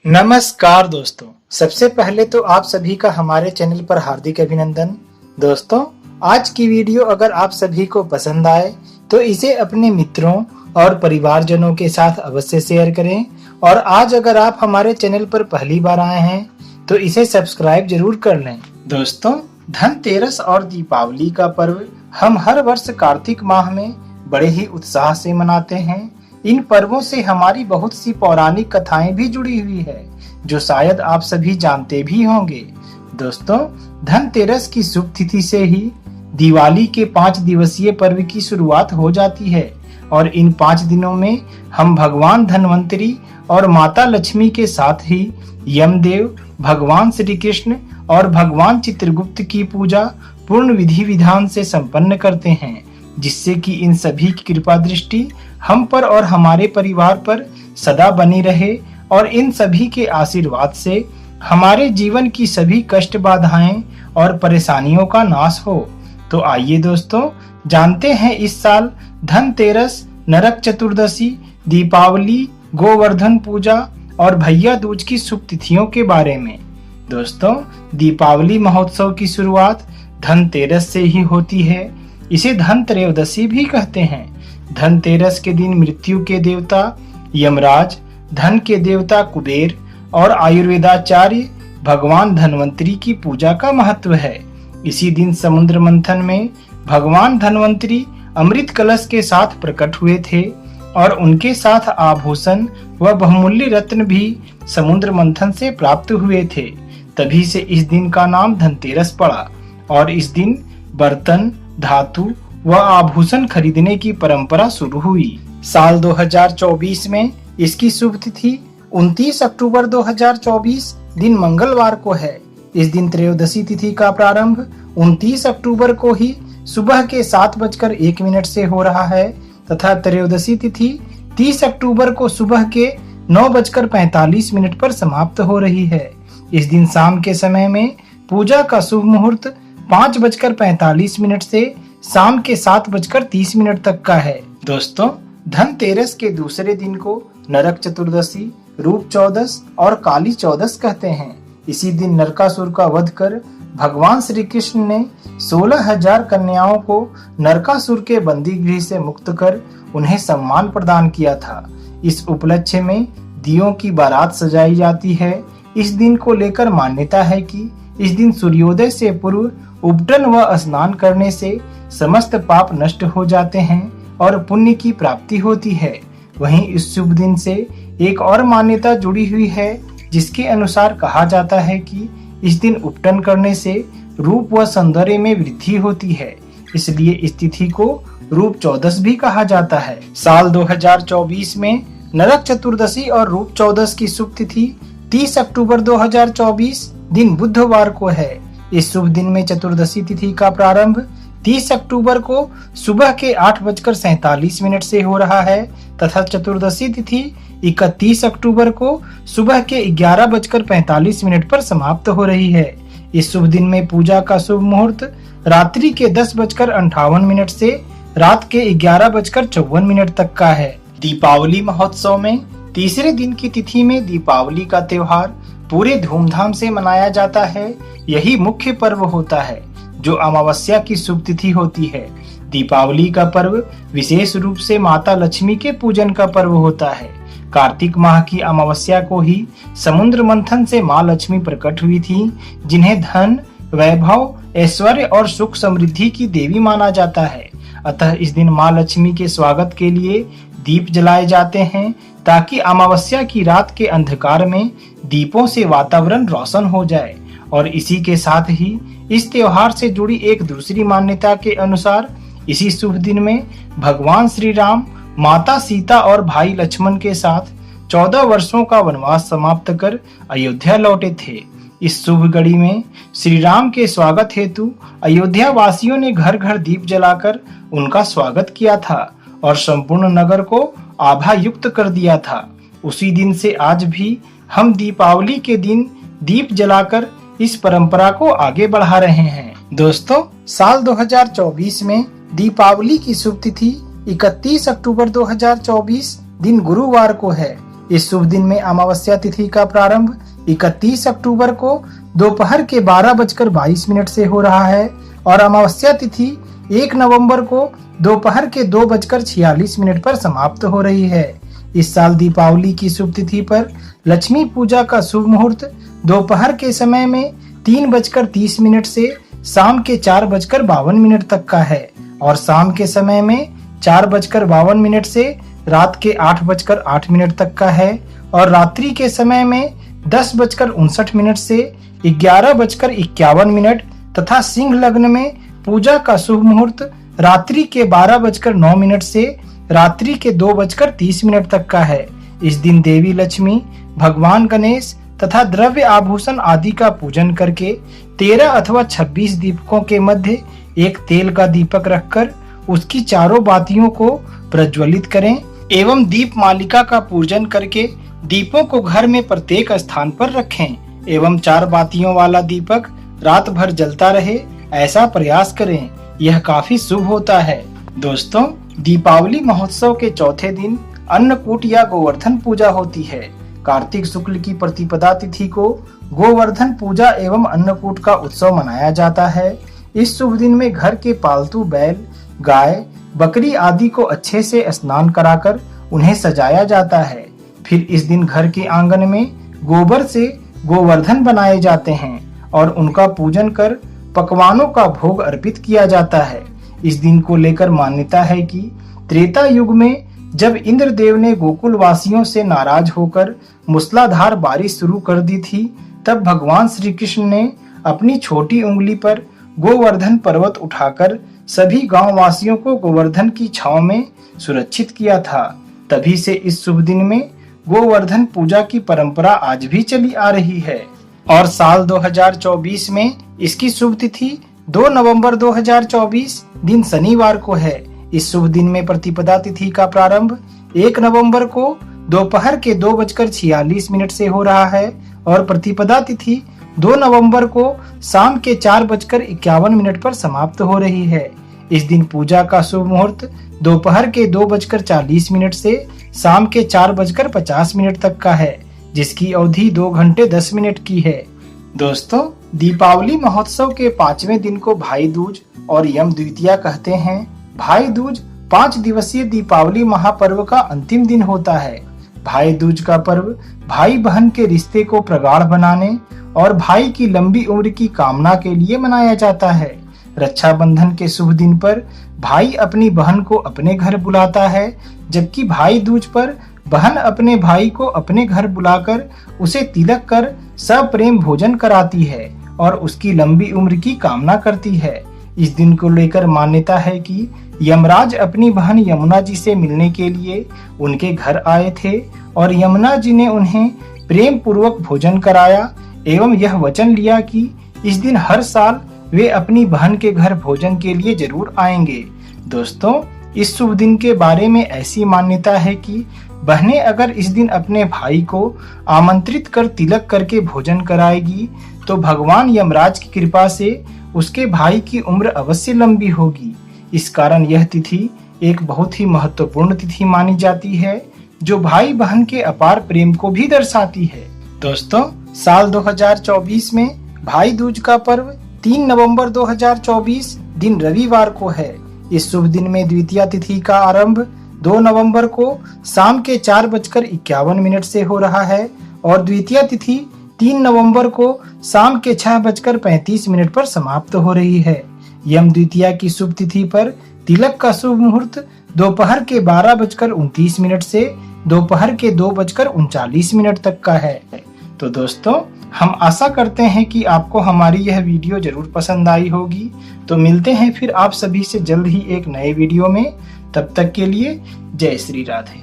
नमस्कार दोस्तों, सबसे पहले तो आप सभी का हमारे चैनल पर हार्दिक अभिनंदन। दोस्तों, आज की वीडियो अगर आप सभी को पसंद आए तो इसे अपने मित्रों और परिवारजनों के साथ अवश्य शेयर करें। और आज अगर आप हमारे चैनल पर पहली बार आए हैं तो इसे सब्सक्राइब जरूर कर लें। दोस्तों, धनतेरस और दीपावली का पर्व हम हर वर्ष कार्तिक माह में बड़े ही उत्साह से मनाते हैं। इन पर्वों से हमारी बहुत सी पौराणिक कथाएं भी जुड़ी हुई है, जो शायद आप सभी जानते भी होंगे। दोस्तों, धनतेरस की शुभ तिथि से ही दिवाली के 5 दिवसीय पर्व की शुरुआत हो जाती है और इन 5 दिनों में हम भगवान धन्वंतरी और माता लक्ष्मी के साथ ही यमदेव, भगवान श्री कृष्ण और भगवान चित्रगुप्त की पूजा पूर्ण विधि विधान से संपन्न करते हैं, जिससे कि इन सभी की कृपा दृष्टि हम पर और हमारे परिवार पर सदा बनी रहे और इन सभी के आशीर्वाद से हमारे जीवन की सभी कष्ट, बाधाएं और परेशानियों का नाश हो। तो आइए दोस्तों, जानते हैं इस साल धनतेरस, नरक चतुर्दशी, दीपावली, गोवर्धन पूजा और भैया दूज की शुभ तिथियों के बारे में। दोस्तों, दीपावली महोत्सव की शुरुआत धनतेरस से ही होती है। इसे धनत्रयोदशी भी कहते हैं। धनतेरस के दिन मृत्यु के देवता यमराज, धन के देवता कुबेर और आयुर्वेदाचार्य भगवान धन्वंतरी की पूजा का महत्व है। इसी दिन समुद्र मंथन में भगवान धन्वंतरी अमृत कलश के साथ प्रकट हुए थे और उनके साथ आभूषण व बहुमूल्य रत्न भी समुद्र मंथन से प्राप्त हुए थे। तभी से इस दिन का नाम धनतेरस पड़ा और इस दिन बर्तन, धातु व आभूषण खरीदने की परंपरा शुरू हुई। साल 2024 में इसकी शुभ तिथि 29 अक्टूबर 2024 दिन मंगलवार को है। इस दिन त्रयोदशी तिथि का प्रारंभ 29 अक्टूबर को ही सुबह के 7:01 से हो रहा है तथा त्रयोदशी तिथि 30 अक्टूबर को सुबह के 9:45 पर समाप्त हो रही है। इस दिन शाम के समय में पूजा का शुभ मुहूर्त 5:45 से शाम के 7:30 तक का है। दोस्तों, धनतेरस के दूसरे दिन को नरक चतुर्दशी, रूप चौदस और काली चौदस कहते हैं। इसी दिन नरकासुर का वध कर भगवान श्री कृष्ण ने 16,000 कन्याओं को नरकासुर के बंदी गृह से मुक्त कर उन्हें सम्मान प्रदान किया था। इस उपलक्ष्य में दियों की बारात सजाई जाती है। इस दिन को लेकर मान्यता है कि इस दिन सूर्योदय से पूर्व उपटन व स्नान करने से समस्त पाप नष्ट हो जाते हैं और पुण्य की प्राप्ति होती है। वहीं इस शुभ दिन से एक और मान्यता जुड़ी हुई है, जिसके अनुसार कहा जाता है कि इस दिन उपटन करने से रूप व सौंदर्य में वृद्धि होती है। इसलिए इस तिथि को रूप चौदस भी कहा जाता है। साल 2024 में नरक चतुर्दशी और रूप चौदस की शुभ तिथि 30 अक्टूबर 2024 दिन बुधवार को है। इस शुभ दिन में चतुर्दशी तिथि का प्रारंभ 30 अक्टूबर को सुबह के 8:47 से हो रहा है तथा चतुर्दशी तिथि 31 अक्टूबर को सुबह के 11:45 पर समाप्त हो रही है। इस शुभ दिन में पूजा का शुभ मुहूर्त रात्रि के 10:58 से रात के 11:54 तक का है। दीपावली महोत्सव में तीसरे दिन की तिथि में दीपावली का त्योहार पूरे धूमधाम से मनाया जाता है। यही मुख्य पर्व होता है, जो अमावस्या की शुभ तिथि होती है। दीपावली का पर्व विशेष रूप से माता लक्ष्मी के पूजन का पर्व होता है। कार्तिक माह की अमावस्या को ही समुद्र मंथन से माँ लक्ष्मी प्रकट हुई थी, जिन्हें धन, वैभव, ऐश्वर्य और सुख समृद्धि की देवी माना जाता है। अतः इस दिन माँ लक्ष्मी के स्वागत के लिए दीप जलाए जाते हैं, ताकि अमावस्या की रात के अंधकार में दीपों से वातावरण रोशन हो जाए। और इसी के साथ ही इस त्योहार से जुड़ी एक दूसरी मान्यता के अनुसार इसी शुभ दिन में भगवान श्री राम, माता सीता और भाई लक्ष्मण के साथ 14 वर्षों का वनवास समाप्त कर अयोध्या लौटे थे। इस शुभ घड़ी में श्री राम के स्वागत हेतु अयोध्या वासियों ने घर घर दीप जलाकर उनका स्वागत किया था और संपूर्ण नगर को आभा युक्त कर दिया था। उसी दिन से आज भी हम दीपावली के दिन दीप जलाकर इस परंपरा को आगे बढ़ा रहे हैं। दोस्तों, साल 2024 में दीपावली की शुभ तिथि 31 अक्टूबर 2024 दिन गुरुवार को है। इस शुभ दिन में अमावस्या तिथि का प्रारंभ 31 अक्टूबर को दोपहर के 12:22 से हो रहा है और अमावस्या तिथि 1 नवंबर को दोपहर के 2:46 पर समाप्त हो रही है। इस साल दीपावली की शुभ तिथि पर लक्ष्मी पूजा का शुभ मुहूर्त दोपहर के समय में 3:30 से शाम के 4:52 तक का है और शाम के समय में 4:52 से रात के 8:08 तक का है और रात्रि के समय में 10:59 से 11:51 तथा सिंह लग्न में पूजा का शुभ मुहूर्त रात्रि के 12:09 से रात्रि के 2:30 तक का है। इस दिन देवी लक्ष्मी, भगवान गणेश तथा द्रव्य आभूषण आदि का पूजन करके 13 अथवा 26 दीपकों के मध्य एक तेल का दीपक रखकर उसकी चारों बातियों को प्रज्वलित करें एवं दीप मालिका का पूजन करके दीपों को घर में प्रत्येक स्थान पर रखें एवं 4 बातियों वाला दीपक रात भर जलता रहे, ऐसा प्रयास करें। यह काफी शुभ होता है। दोस्तों, दीपावली महोत्सव के चौथे दिन अन्नकूट या गोवर्धन पूजा होती है। कार्तिक शुक्ल की प्रतिपदा तिथि को गोवर्धन पूजा एवं अन्नकूट का उत्सव मनाया जाता है। इस शुभ दिन में घर के पालतू बैल, गाय, बकरी आदि को अच्छे से स्नान कराकर उन्हें सजाया जाता है। फिर इस दिन घर के आंगन में गोबर से गोवर्धन बनाए जाते हैं और उनका पूजन कर पकवानों का भोग अर्पित किया जाता है। इस दिन को लेकर मान्यता है कि त्रेता युग में जब इंद्रदेव ने गोकुल वासियों से नाराज होकर मूसलाधार बारिश शुरू कर दी थी, तब भगवान श्री कृष्ण ने अपनी छोटी उंगली पर गोवर्धन पर्वत उठाकर सभी गांव वासियों को गोवर्धन की छांव में सुरक्षित किया था। तभी से इस शुभ दिन में गोवर्धन पूजा की परंपरा आज भी चली आ रही है और साल 2024 में इसकी शुभ तिथि 2 नवंबर 2024 दिन शनिवार को है। इस शुभ दिन में प्रतिपदा तिथि का प्रारंभ 1 नवंबर को दोपहर के 2:46 से हो रहा है और प्रतिपदा तिथि 2 नवंबर को शाम के 4:51 पर समाप्त हो रही है। इस दिन पूजा का शुभ मुहूर्त दोपहर के 2:40 से शाम के 4:50 तक का है, जिसकी अवधि 2 घंटे 10 मिनट की है। दोस्तों, दीपावली महोत्सव के 5वें दिन को भाई दूज और यम द्वितीया कहते हैं। भाई दूज 5 दिवसीय दीपावली महापर्व का अंतिम दिन होता है। भाई दूज का पर्व भाई बहन के रिश्ते को प्रगाढ़ बनाने और भाई की लंबी उम्र की कामना के लिए मनाया जाता है। रक्षाबंधन के शुभ दिन पर भाई अपनी बहन को अपने घर बुलाता है, जबकि भाई दूज पर बहन अपने भाई को अपने घर बुलाकर उसे तिलक कर सप्रेम भोजन कराती है और उसकी लंबी उम्र की कामना करती है। इस दिन को लेकर मान्यता है कि यमराज अपनी बहन यमुना जी से मिलने के लिए उनके घर आए थे और यमुना जी ने उन्हें प्रेम पूर्वक भोजन कराया एवं यह वचन लिया कि इस दिन हर साल वे अपनी बहन के घर भोजन के लिए जरूर आएंगे। दोस्तों, इस शुभ दिन के बारे में ऐसी मान्यता है कि बहनें अगर इस दिन अपने भाई को आमंत्रित कर तिलक करके भोजन कराएगी तो भगवान यमराज की कृपा से उसके भाई की उम्र अवश्य लंबी होगी। इस कारण यह तिथि एक बहुत ही महत्वपूर्ण तिथि मानी जाती है, जो भाई बहन के अपार प्रेम को भी दर्शाती है। दोस्तों, साल 2024 में भाई दूज का पर्व 3 नवंबर 2024 दिन रविवार को है। इस शुभ दिन में द्वितीया तिथि का आरंभ 2 नवंबर को शाम के 4:51 से हो रहा है और द्वितीया तिथि 3 नवंबर को शाम के 6:35 पर समाप्त हो रही है। यम द्वितीया की शुभ तिथि पर तिलक का शुभ मुहूर्त दोपहर के 12:29 से दोपहर के 2:39 तक का है। तो दोस्तों, हम आशा करते हैं कि आपको हमारी यह वीडियो जरूर पसंद आई होगी। तो मिलते हैं फिर आप सभी से जल्द ही एक नए वीडियो में। तब तक के लिए जय श्री राधे।